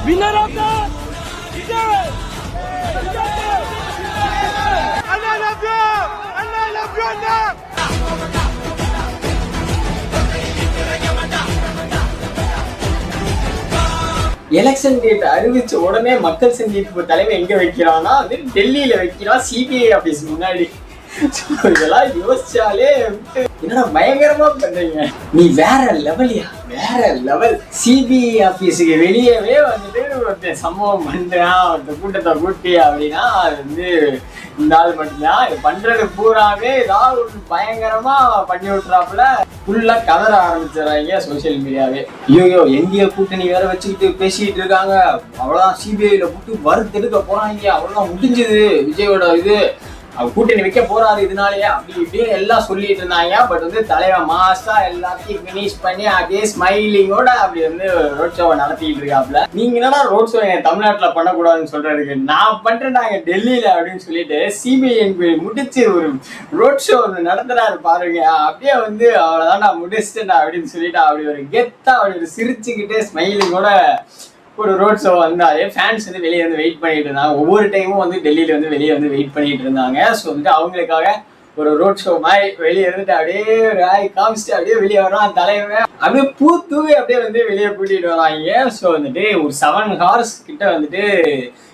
Winner of the Vijay! I love you! I love you! Election date அறிவிச்ச உடனே மக்கள் சந்திப்பு தலைமை எங்க வைக்கிறான்னா வந்து டெல்லியில வைக்கிறான், சிபிஐ ஆபீஸ் முன்னாடி. இதெல்லாம் யோசிச்சாலே என்னடா பயங்கரமா பண்றீங்க, நீ வேற லெவலியா, வேற லெவல். சிபிஐ ஆபீஸுக்கு வெளியவே வந்துட்டு ஒருத்தன் சம்பவம் பண்றான், ஒருத்த கூட்டத்தை கூட்டி அப்படின்னா அது வந்து இந்த ஆள் மட்டும்தான். இது பண்றது பூராவே ஏதாவது ஒரு பயங்கரமா பண்ணி விட்டுறாப்புல ஃபுல்லா கதற ஆரம்பிச்சிடறாங்க சோசியல் மீடியாவே. ஐயோ என்டிஏ கூட்டணி வேற வச்சுக்கிட்டு பேசிட்டு இருக்காங்க, அவ்வளவுதான் சிபிஐல போட்டு வறுத்தெடுக்க போறாங்க, அவ்வளவுதான் முடிஞ்சது விஜயோட இது, கூட்டணி வைக்க போறாரு இதனாலயே அப்படி இப்படின்னு எல்லாம் சொல்லிட்டு இருந்தாங்க. பட் வந்து தலைவன் மாசா எல்லாத்தையும் பினிஷ் பண்ணி அப்படியே ஸ்மைலிங்கோட அப்படி வந்து ரோட் ஷோவை நடத்திட்டு இருக்காப்ல. நீங்க என்னடா ரோட் ஷோ என் தமிழ்நாட்டுல பண்ணக்கூடாதுன்னு சொல்றதுக்கு, நான் பண்றேன்டாங்க டெல்லியில அப்படின்னு சொல்லிட்டு சிபிஐ என்கொயரி முடிச்சு ஒரு ரோட் ஷோ ஒன்று நடத்துறாரு பாருங்க. அப்படியே வந்து அவ்வளவுதான் நான் முடிச்சிட்டேன்டா அப்படின்னு சொல்லிட்டு அப்படி ஒரு கெத்தா அப்படி ஒரு சிரிச்சுக்கிட்டே ஸ்மைலிங்கோட ஒரு ரோட் ஷோ வந்தாலே ஃபேன்ஸ் வந்து வெளியே வந்து வெயிட் பண்ணிட்டு இருந்தாங்க. ஒவ்வொரு டைமும் வந்து டெல்லியில வந்து வெளியே வந்து வெயிட் பண்ணிட்டு இருந்தாங்க. ஸோ வந்துட்டு அவங்களுக்காக ஒரு ரோட் ஷோ மாதிரி வெளியே இருந்துட்டு அப்படியே ராய் காமிச்சிட்டு அப்படியே வெளியே வரான் தலைவன், அப்படியே பூத்தூவி அப்படியே வந்து வெளியே கூட்டிட்டு வராங்க. ஸோ வந்துட்டு ஒரு 7 hours கிட்ட வந்துட்டு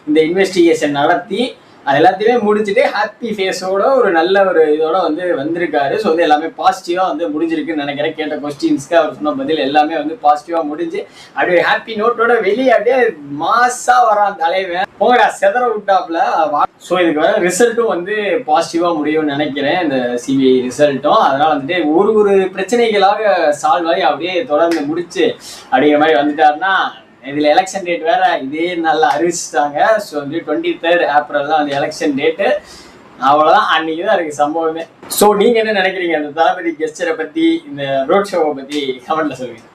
இந்த இன்வெஸ்டிகேஷன் நடத்தி அது எல்லாத்தையுமே முடிச்சுட்டு ஹாப்பி ஃபேஸோட ஒரு நல்ல ஒரு இதோட வந்து வந்திருக்காரு. ஸோ வந்து எல்லாமே பாசிட்டிவா வந்து முடிஞ்சிருக்குன்னு நினைக்கிறேன். கேட்ட கொஸ்டின்ஸ்க்கு அவர் சொன்ன பதில் எல்லாமே வந்து பாசிட்டிவா முடிஞ்சு அப்படியே ஹாப்பி நோட்டோட வெளியே அப்படியே மாசா வரான் தலைவன். போங்கடா செதற விட்டாப்ல. ஸோ இதுக்கு வர ரிசல்ட்டும் வந்து பாசிட்டிவா முடியும்னு நினைக்கிறேன், இந்த சிபிஐ ரிசல்ட்டும். அதனால வந்துட்டு ஒரு பிரச்சனைகளாக சால்வ் ஆகி அப்படியே தொடர்ந்து முடிச்சு அப்படிங்கிற மாதிரி வந்துட்டாருன்னா, இதுல எலெக்ஷன் டேட் வேற இதே நல்லா அறிவிச்சிட்டாங்க. ஸோ வந்து 23rd ஏப்ரல் தான் வந்து எலெக்ஷன் டேட்டு. அவ்வளவுதான், அன்னைக்கு தான் இருக்கு சம்பவமே. ஸோ நீங்க என்ன நினைக்கிறீங்க அந்த தளபதி கெஸ்டரை பத்தி, இந்த ரோட் ஷோவை பத்தி கமெண்ட்ல சொல்லுங்க.